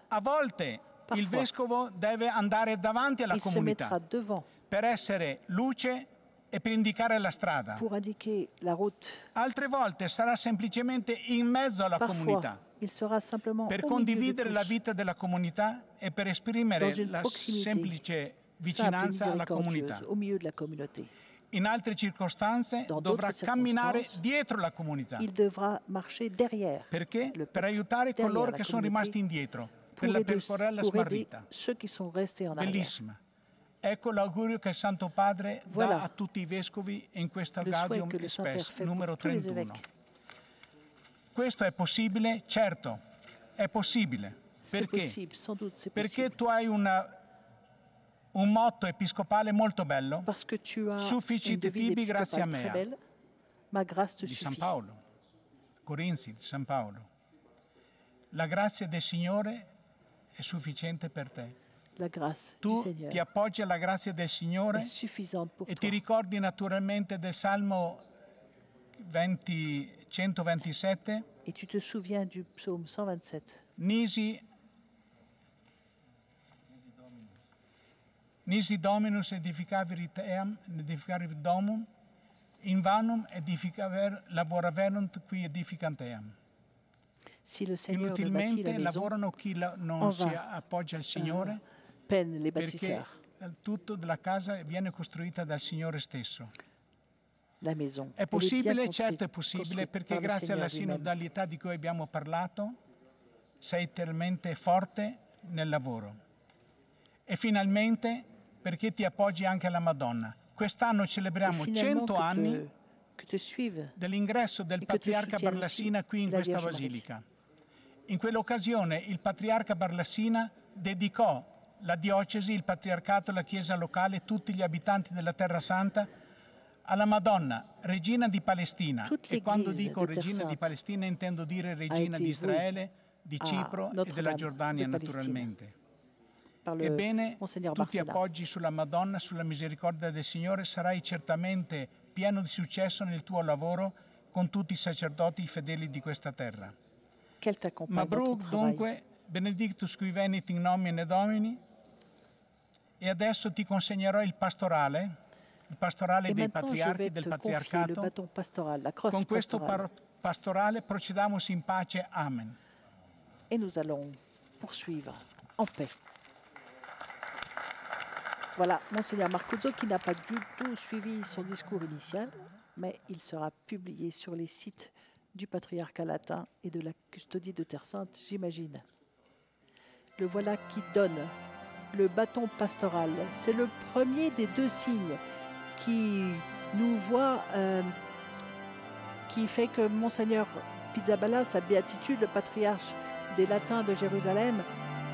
a volte il vescovo deve andare davanti alla comunità per essere luce e per indicare la strada. Altre volte sarà semplicemente in mezzo alla comunità per condividere la vita della comunità e per esprimere la semplice vicinanza alla comunità. In altre circostanze dovrà camminare dietro la comunità. Perché? Per aiutare coloro che sono rimasti indietro, per la percorrerla smarrita. Bellissima. Ecco l'augurio che il Santo Padre dà a tutti i vescovi in questa Gaudium Spes, numero 31. Questo è possibile? Certo, è possibile. Perché? Perché tu hai un motto episcopale molto bello, Sufficit tibi gratia mea, di San Paolo, Corinzi, di San Paolo. La grazia del Signore è sufficiente per te. Tu ti appoggi alla grazia del Signore e ti ricordi naturalmente del Salmo 127. Et tu te souviens du psaume 127. Nisi Dominus edificavit domum, in vanum laboraverunt qui edificant eam. Inutilmente lavorano chi non si appoggia al Signore, perché tutto della casa viene costruita dal Signore stesso. La maison. È possibile? Certo è possibile, perché grazie alla sinodalità di cui abbiamo parlato sei talmente forte nel lavoro. E finalmente perché ti appoggi anche alla Madonna. Quest'anno celebriamo 100 anni dell'ingresso del patriarca Barlassina qui in questa basilica. In quell'occasione il patriarca Barlassina dedicò la diocesi, il patriarcato, la chiesa locale, tutti gli abitanti della Terra Santa alla Madonna, regina di Palestina. E quando dico regina di Palestina intendo dire regina di Israele, di Cipro e della Giordania naturalmente. Ebbene, tu ti appoggi sulla Madonna, sulla misericordia del Signore, sarai certamente pieno di successo nel tuo lavoro con tutti i sacerdoti fedeli di questa terra. Mabruk, dunque, benedictus qui venit in nomine Domini, e adesso ti consegnerò il pastorale dei patriarchi del patriarcato. Con questo pastorale procediamo in pace. Amen. Et nous allons poursuivre en paix. Voilà, Monseigneur Marcuzzo qui n'a pas du tout suivi son discours initial, mais il sera publié sur les sites du patriarcat latin et de la custodie de Terre Sainte, j'imagine. Le voilà qui donne le bâton pastoral. C'est le premier des deux signes qui nous voit, qui fait que Monseigneur Pizzaballa, sa béatitude, le patriarche des Latins de Jérusalem,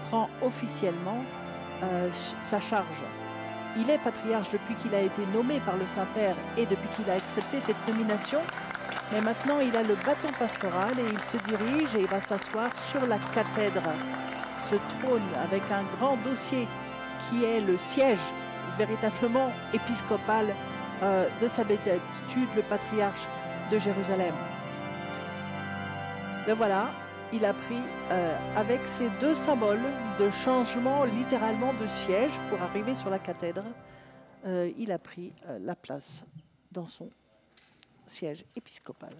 prend officiellement sa charge. Il est patriarche depuis qu'il a été nommé par le Saint-Père et depuis qu'il a accepté cette nomination. Mais maintenant, il a le bâton pastoral et il se dirige et il va s'asseoir sur la cathèdre. Ce trône avec un grand dossier qui est le siège véritablement épiscopal de sa béatitude, le patriarche de Jérusalem. Le voilà, il a pris avec ces deux symboles de changement littéralement de siège pour arriver sur la cathèdre, il a pris la place dans son siège épiscopal.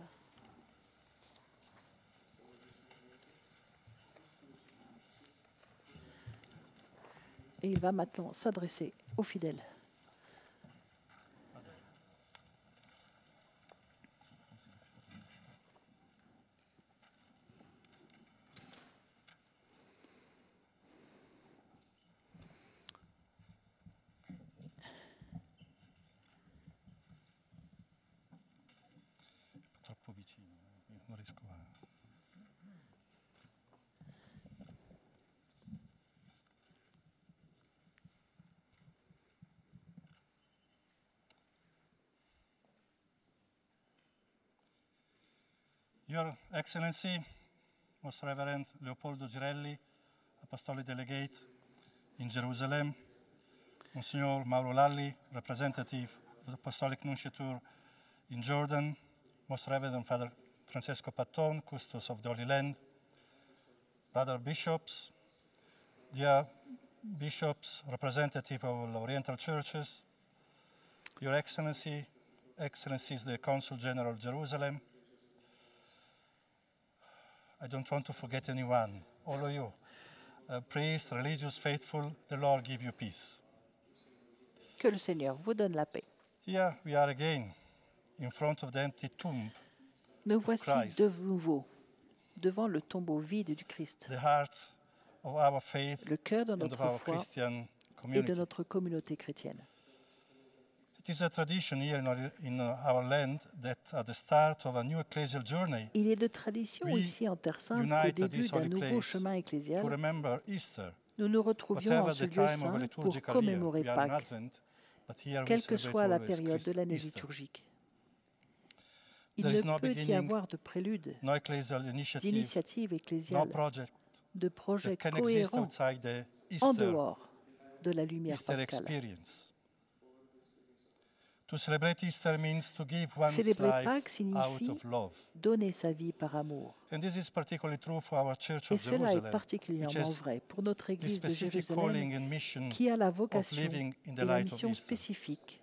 Et il va maintenant s'adresser aux fidèles. Troppo vicino, non riesco a... Your Excellency, Most Reverend Leopoldo Girelli, Apostolic Delegate in Jerusalem, Monsignor Mauro Lalli, Representative of the Apostolic Nunciature in Jordan, Most Reverend Father Francesco Patton, Custos of the Holy Land, Brother Bishops, dear Bishops, representative of Oriental Churches, Your Excellency, Excellencies the Consul General of Jerusalem, I don't want to forget anyone, all of you, priests, religious, faithful, the Lord give you peace. Que le Seigneur vous donne la paix. Here we are again, in front of the empty tomb. Nous voici de nouveau devant le tombeau vide du Christ, The heart of our faith le cœur de and of notre our foi Christian et community. de notre communauté chrétienne. It is a tradition here in our land that at the start of a new ecclesial journey, Il est de tradition we ici en Terre Sainte qu'au unite at début this d'un holy nouveau place chemin to ecclésial, remember Easter. nous nous retrouvions Whatever en ce the lieu time of a saint pour liturgical year, commémorer we are in Pâques, Advent, but here we quelle que celebrate soit la always période de l'année Easter. liturgique. Il There is no ne peut y beginning, avoir de prélude, no ecclesial initiative, d'initiative no ecclésiale, project de projet that can exist cohérent outside the en Easter, dehors de la lumière Easter pascale. experience. To celebrate Easter means to give one's Célébrer Pâques life signifie out of love. donner sa vie par amour. And this is particularly true for our Church Et of cela est Jerusalem, which particulièrement has vrai pour notre the Église de specific Jérusalem, calling and mission qui a la of vocation living in the et la light of mission Easter. spécifique,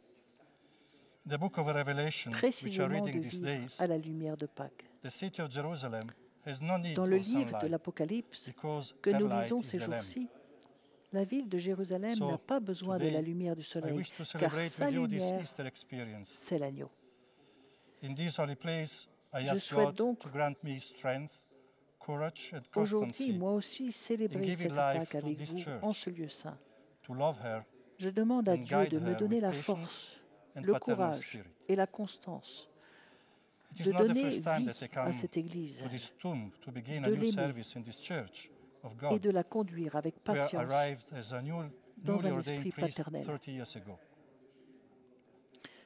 The book of Revelation, which we are précisément de reading these vivre days, à la lumière de Pâques. the city of Jerusalem has no need Dans le of livre de sunlight l'Apocalypse because que her nous light lisons is ces the Lamb. jours-ci, La ville de Jérusalem n'a pas besoin de la lumière du soleil, car sa lumière, c'est l'agneau. Je souhaite donc aujourd'hui, moi aussi, célébrer cette Pâque avec vous en ce lieu saint. Je demande à Dieu de me donner la force, le courage et la constance de donner vie à cette Église, de l'aimer et de la conduire avec patience dans un esprit paternel.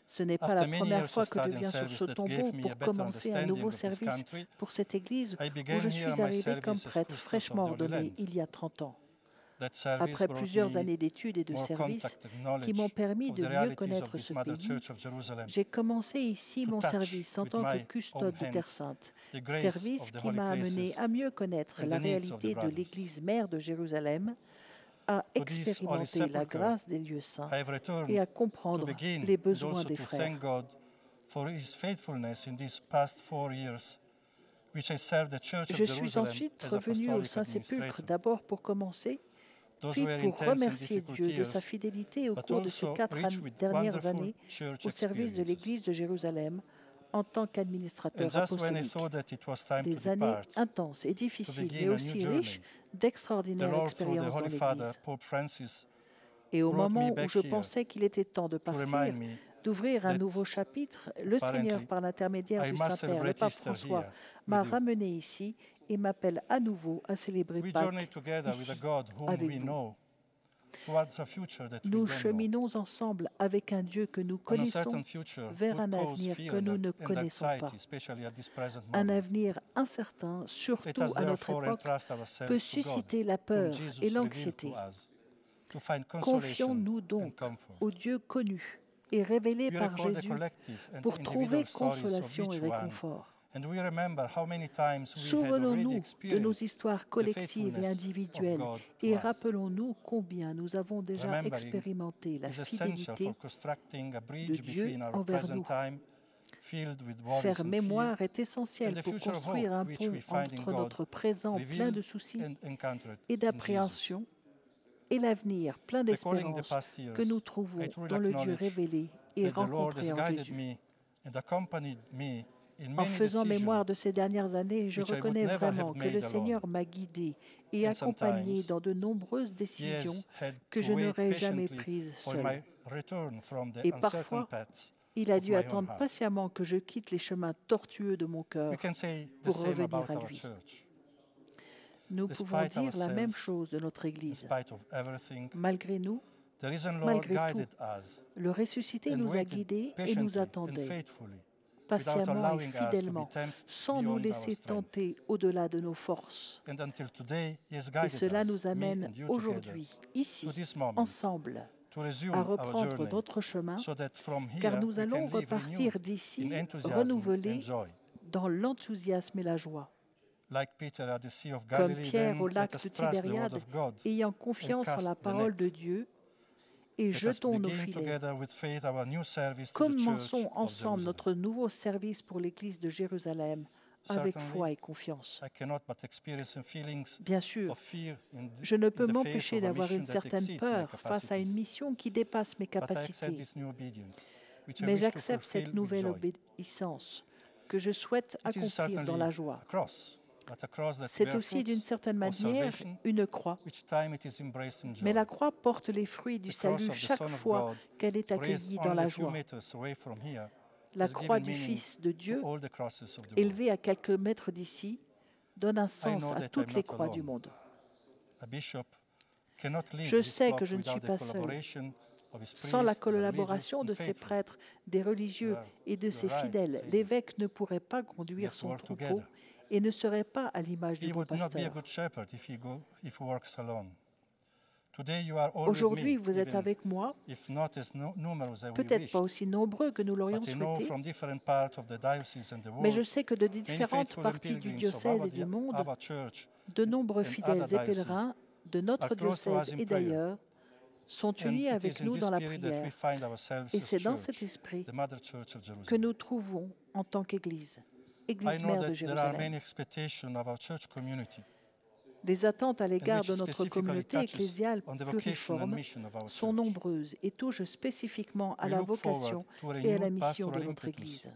Ce n'est pas la première fois que je viens sur ce tombeau pour commencer un nouveau service pour cette Église où je suis arrivé comme prêtre fraîchement ordonné il y a 30 ans. Après plusieurs années d'études et de services qui m'ont permis de mieux connaître ce pays, j'ai commencé ici mon service en tant que custode de Terre Sainte, service qui m'a amené à mieux connaître la réalité de l'Église mère de Jérusalem, à expérimenter la grâce des lieux saints et à comprendre les besoins des frères. Je suis ensuite revenu au Saint-Sépulcre d'abord pour commencer, puis pour remercier Dieu de sa fidélité au cours de ces 4 dernières années au service de l'Église de Jérusalem en tant qu'administrateur apostolique. Des années intenses et difficiles, mais aussi riches d'extraordinaires expériences dans l'Église. Et au moment où je pensais qu'il était temps de partir, d'ouvrir un nouveau chapitre, le Seigneur, par l'intermédiaire du Saint-Père, le pape François, m'a ramené ici et m'appelle à nouveau à célébrer Pâques ici, avec vous. Nous cheminons ensemble avec un Dieu que nous connaissons vers un avenir que nous ne connaissons pas. Un avenir incertain, surtout à notre époque, peut susciter la peur et l'anxiété. Confions-nous donc au Dieu connu et révélé par Jésus pour trouver consolation et réconfort. Souvenons-nous de nos histoires collectives et individuelles et rappelons-nous combien nous avons déjà expérimenté la fidélité de Dieu envers nous. Faire mémoire est essentiel pour construire un pont entre notre présent plein de soucis et d'appréhension et l'avenir plein d'espérance que nous trouvons dans le Dieu révélé et rencontré en Jésus. En faisant mémoire de ces dernières années, je reconnais vraiment que le Seigneur m'a guidé et accompagné dans de nombreuses décisions que je n'aurais jamais prises seul. Et parfois, il a dû attendre patiemment que je quitte les chemins tortueux de mon cœur pour revenir à lui. Nous pouvons dire la même chose de notre Église. Malgré nous, malgré tout, le ressuscité nous a guidés et nous attendait patiemment et fidèlement, sans nous laisser tenter au-delà de nos forces. Et cela nous amène aujourd'hui, ici, ensemble, à reprendre notre chemin, car nous allons repartir d'ici renouvelés dans l'enthousiasme et la joie. Comme Pierre au lac de Tibériade, ayant confiance en la parole de Dieu, et jetons nos filets. Commençons ensemble notre nouveau service pour l'Église de Jérusalem avec foi et confiance. Bien sûr, je ne peux m'empêcher d'avoir une certaine peur face à une mission qui dépasse mes capacités. Mais j'accepte cette nouvelle obéissance que je souhaite accomplir dans la joie. C'est aussi d'une certaine manière une croix. Mais la croix porte les fruits du salut chaque fois qu'elle est accueillie dans la joie. La croix du Fils de Dieu, élevée à quelques mètres d'ici, donne un sens à toutes les croix du monde. Je sais que je ne suis pas seul. Sans la collaboration de ses prêtres, des religieux et de ses fidèles, l'évêque ne pourrait pas conduire son troupeau et ne serait pas à l'image du bon pasteur. Aujourd'hui, vous êtes avec moi, peut-être pas aussi nombreux que nous l'aurions souhaité, mais je sais que de différentes parties du diocèse et du monde, de nombreux fidèles et pèlerins de notre diocèse et d'ailleurs sont unis avec nous dans la prière. Et c'est dans cet esprit que nous trouvons en tant qu'Église. Église mère de Jérusalem. Les attentes à l'égard de notre communauté ecclésiale pluriforme sont nombreuses et touchent spécifiquement à la vocation et à la mission de notre Église.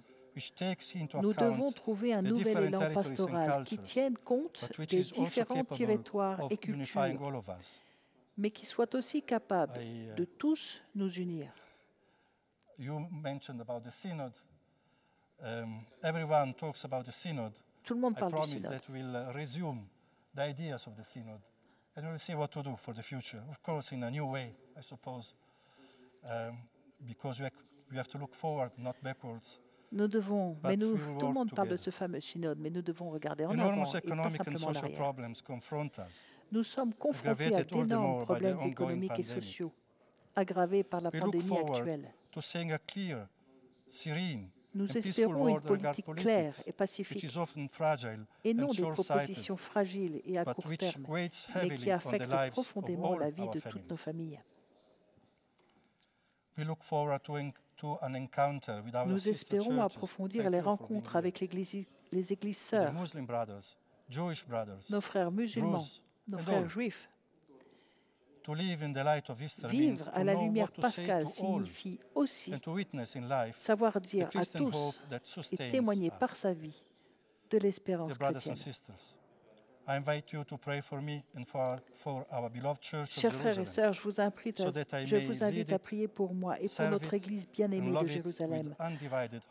Nous devons trouver un nouvel élan pastoral qui tienne compte des différents territoires et cultures, mais qui soit aussi capable de tous nous unir. Tout le monde parle du synode. The ideas of the synod, and we'll see what to do for the future. Of course, in a new way, I suppose, because we have to look forward, not backwards. Nous devons, mais tout le monde parle de ce fameux synode, mais nous devons regarder en avant et pas simplement en arrière. Nous sommes confrontés à d'énormes problèmes économiques et sociaux, aggravés par la pandémie actuelle. Nous espérons une politique claire et pacifique, et non des propositions fragiles et à court terme, mais qui affectent profondément la vie de toutes nos familles. Nous espérons approfondir les rencontres avec les églises sœurs, nos frères musulmans, nos frères juifs. Vivre à la lumière pascale signifie aussi savoir dire à tous et témoigner par sa vie de l'espérance chrétienne. Chers frères et sœurs, je vous invite à prier pour moi et pour notre Église bien-aimée de Jérusalem,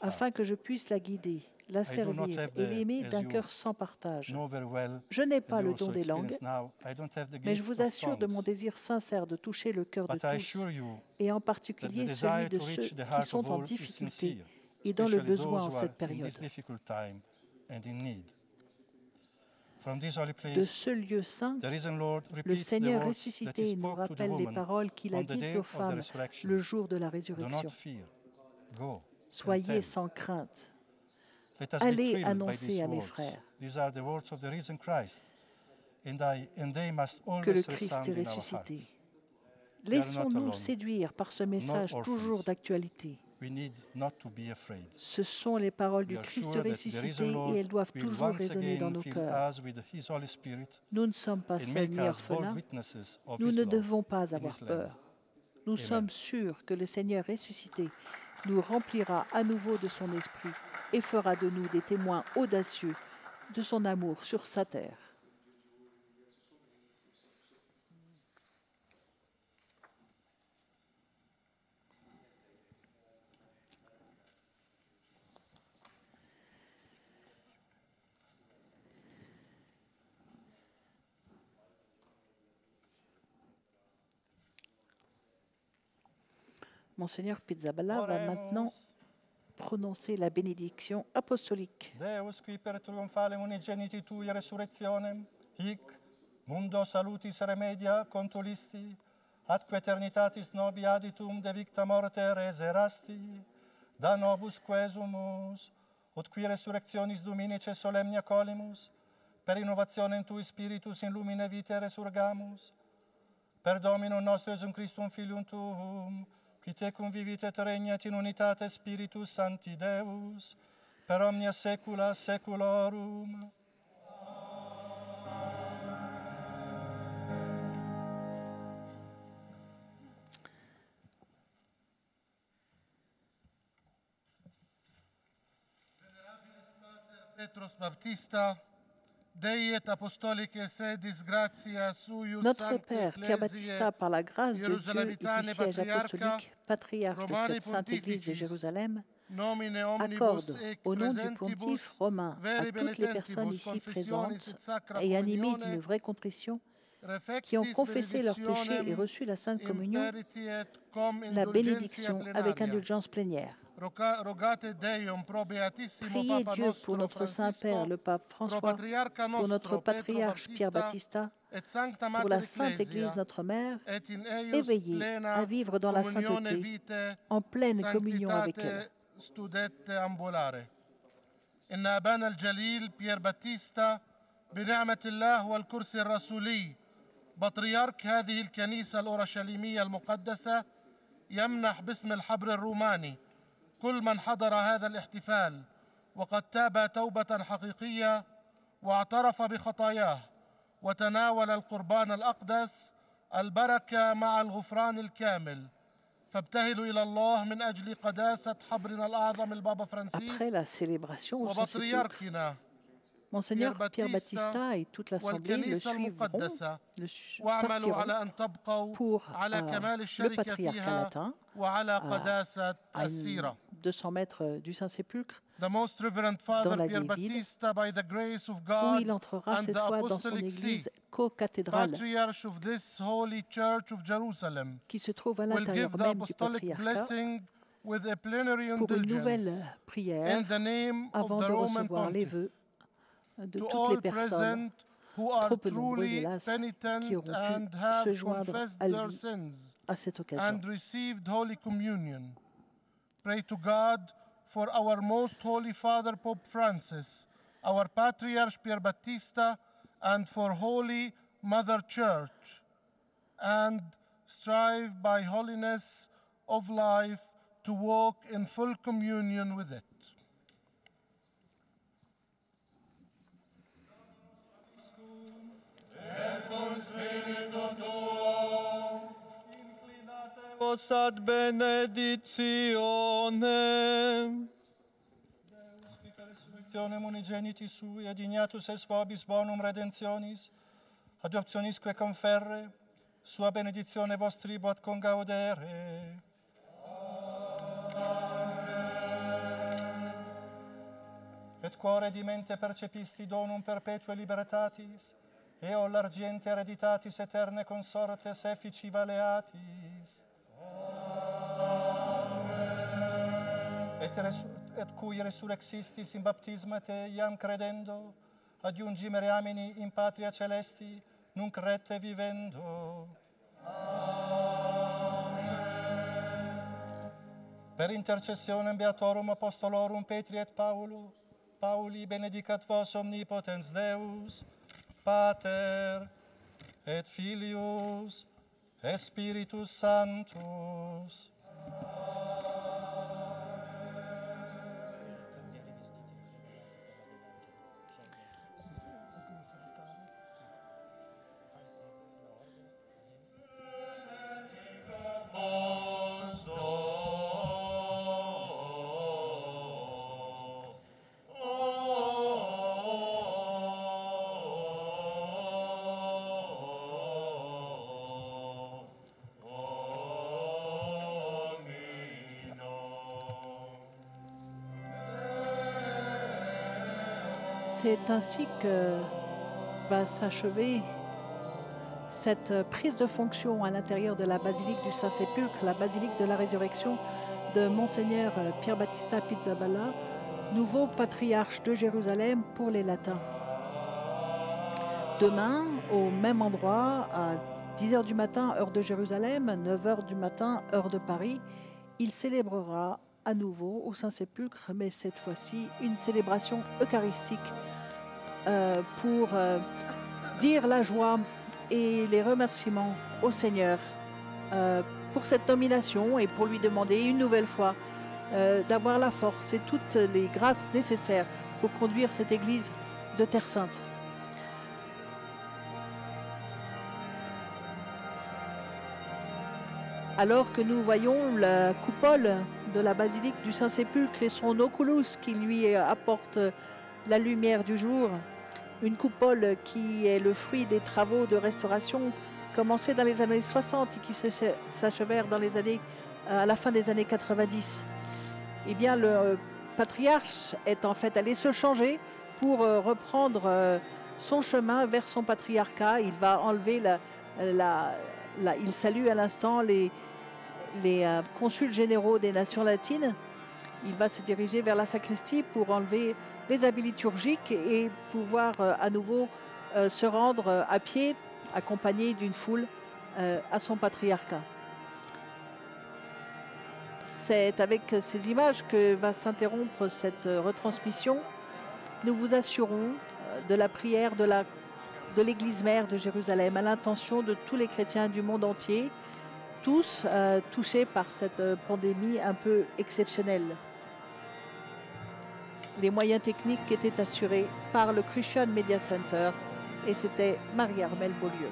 afin que je puisse la guider, la servir et l'aimer d'un cœur sans partage. Je n'ai pas le don des langues, mais je vous assure de mon désir sincère de toucher le cœur de tous, et en particulier celui de ceux qui sont en difficulté et dans le besoin en cette période. De ce lieu saint, le Seigneur ressuscité nous rappelle les paroles qu'il a dites aux femmes le jour de la résurrection. Soyez sans crainte. Allez annoncer à mes frères que le Christ est ressuscité. Laissons-nous séduire par ce message toujours d'actualité. Ce sont les paroles du Christ ressuscité et elles doivent toujours résonner dans nos cœurs. Nous ne sommes pas seuls ni orphelins. Nous ne devons pas avoir peur. Nous sommes sûrs que le Seigneur ressuscité nous remplira à nouveau de son esprit et fera de nous des témoins audacieux de son amour sur sa terre. Monseigneur Pizzaballa va maintenant prononcer la bénédiction apostolique. Deus qui per trionfale unigeniti tui resurrectionem, hic mundo salutis remedia contulisti, atque eternitatis nobi aditum de victa morte reserasti, da nobus quesumus, ut qui resurrectionis Dominice solemnia colimus, per innovationem tui spiritus in lumine vitae resurgamus, per Dominum nostrum Iesum Christum Filium tuum, qui tecum vivit et regnat in unitate Spiritus Sancti Deus, per omnia saecula saeculorum. Venerabilis Pater Petrus Baptista, Dei et apostolicae sedis gratia suius Notre Père, Pierre Baptista, par la grâce de Dieu et du siège apostolique, patriarche de cette sainte Église de Jérusalem, accorde au nom du pontife romain à toutes les personnes ici présentes et animées d'une vraie contrition, qui ont confessé leurs péchés et reçu la Sainte Communion, la bénédiction avec indulgence plénière. Priez Dieu pour notre Saint-Père, le Pape François, pour notre patriarche Pierre Baptista, pour la Sainte Église notre Mère, et veillez à vivre dans la sainteté, en pleine communion avec elle. إن أبانا الجليل بيير باتيستا بنعمة الله والكرسي الرسولي بطريرك هذه الكنيسة الأورشليمية المقدسة يمنح باسم الحبر الروماني كل من حضر هذا الاحتفال وقد تاب توبة حقيقية واعترف بخطاياه وتناول القربان الأقدس البركة مع الغفران الكامل. فابتهلوا إلى الله من أجل قداسة حبرنا الأعظم البابا فرانسيس وبطريركنا Monseigneur Pierre Battista et toute l'Assemblée le suivront pour le patriarcat latin à 200 mètres du Saint-Sépulcre dans la vieille ville où il entrera cette fois dans son église co-cathédrale qui se trouve à l'intérieur même du patriarcat pour une nouvelle prière avant de recevoir les vœux de toutes les personnes, trop peu nombreuses hélas, qui auront pu se joindre à lui à cette occasion. Pray to God for our most holy Father Pope Francis, our Patriarch Pier Battista, and for Holy Mother Church, and strive by holiness of life to walk in full communion with it. Ad benedictionem. Deus, qui per resurrectionem unigeniti sui, ad ignatus es vobis bonum redemptionis, adoptionisque conferre, sua benedictione vos tribuat congaudere. Amen. Et cuore di mente percepisti donum perpetuae libertatis, eo largiente hereditatis eterne consortes effici valeatis. Et cui resurrexistis in baptisma te iam credendo, adiungimere amini in patria celesti, nunc rete vivendo. Amen. Per intercessionem beatorum apostolorum Petri et Pauli benedicat vos omnipotens Deus, Pater et Filius et Spiritus Sanctus. C'est ainsi que va s'achever cette prise de fonction à l'intérieur de la basilique du Saint-Sépulcre, la basilique de la résurrection de Monseigneur Pier Battista Pizzaballa, nouveau patriarche de Jérusalem pour les Latins. Demain, au même endroit, à 10h du matin, heure de Jérusalem, 9h du matin, heure de Paris, il célébrera à nouveau au Saint-Sépulcre, mais cette fois-ci une célébration eucharistique pour dire la joie et les remerciements au Seigneur pour cette nomination et pour lui demander une nouvelle fois d'avoir la force et toutes les grâces nécessaires pour conduire cette Église de Terre Sainte. Alors que nous voyons la coupole de la basilique du Saint-Sépulcre et son oculus qui lui apporte la lumière du jour, une coupole qui est le fruit des travaux de restauration commencés dans les années 60 et qui s'achevèrent dans les années, à la fin des années 90. Eh bien, le patriarche est en fait allé se changer pour reprendre son chemin vers son patriarcat. Il va enlever il salue à l'instant les consuls généraux des nations latines. Il va se diriger vers la sacristie pour enlever les habits liturgiques et pouvoir à nouveau se rendre à pied, accompagné d'une foule à son patriarcat. C'est avec ces images que va s'interrompre cette retransmission. Nous vous assurons de la prière de l'Église mère de Jérusalem à l'intention de tous les chrétiens du monde entier, tous touchés par cette pandémie un peu exceptionnelle. Les moyens techniques étaient assurés par le Christian Media Center et c'était Marie-Armelle Beaulieu.